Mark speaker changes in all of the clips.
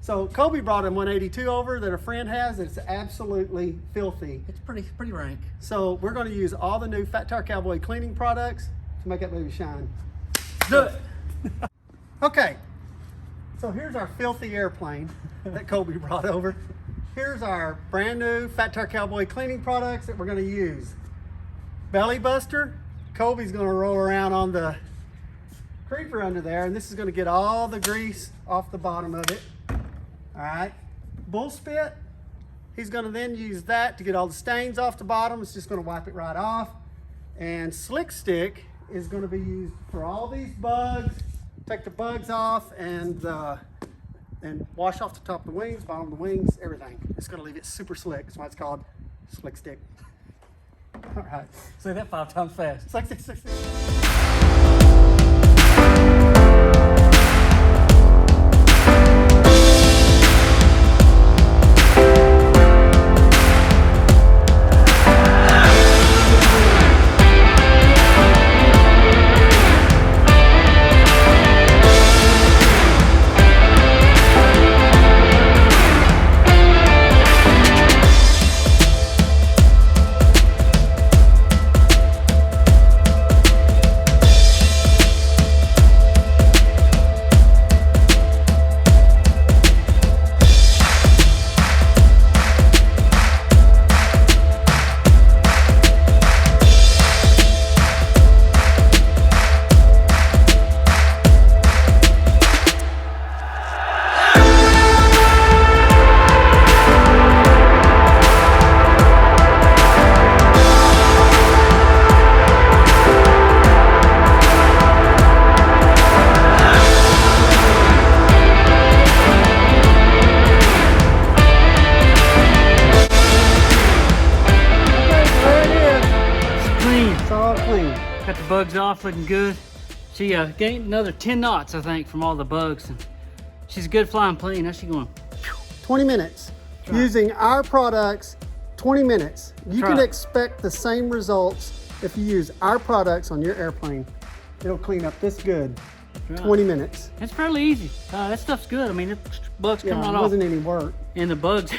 Speaker 1: So Kobe brought a 182 over that a friend has. It's absolutely filthy.
Speaker 2: It's pretty rank.
Speaker 1: So we're going to use all the new Fat Tire Cowboy cleaning products to make that baby shine.
Speaker 2: Do it.
Speaker 1: Okay, so here's our filthy airplane that Kobe brought over. Here's our brand new Fat Tire Cowboy cleaning products that we're going to use. Belly buster. Kobe's going to roll around on the creeper under there, and this is going to get all the grease off the bottom of it. All right, bull spit. He's going to then use that to get all the stains off the bottom. It's just going to wipe it right off. And slick stick is going to be used for all these bugs. Take the bugs off and wash off the top of the wings, bottom of the wings, everything. It's going to leave it super slick. That's why it's called slick stick. All right.
Speaker 2: Say that 5 times fast.
Speaker 1: Slick stick, slick stick.
Speaker 2: Got the bugs off, looking good. She gained another 10 knots, I think, from all the bugs. And she's a good flying plane. How's she going?
Speaker 1: 20 minutes. Using our products, 20 minutes. You can expect the same results if you use our products on your airplane. It'll clean up this good. 20 minutes.
Speaker 2: It's fairly easy. That stuff's good. I mean, the bugs come right off.
Speaker 1: It wasn't any work.
Speaker 2: And the bugs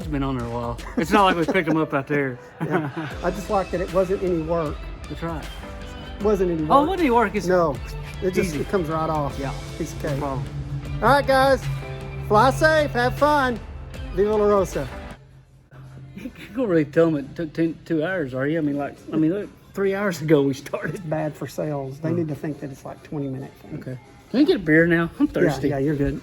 Speaker 2: been on there a while. It's not like we picked them up out there.
Speaker 1: Yeah. I just like that it wasn't any work.
Speaker 2: That's right.
Speaker 1: Wasn't any work.
Speaker 2: Oh, wasn't any work? It's
Speaker 1: no, it just it comes right off.
Speaker 2: Yeah,
Speaker 1: piece of cake.
Speaker 2: No problem.
Speaker 1: All right, guys, fly safe, have fun. Viva La Rosa.
Speaker 2: You don't really tell them it took 2 hours, are you? I mean, look, 3 hours ago we started.
Speaker 1: It's bad for sales. They need to think that it's like 20 minutes.
Speaker 2: Okay. Can we get a beer now? I'm thirsty.
Speaker 1: Yeah, you're good.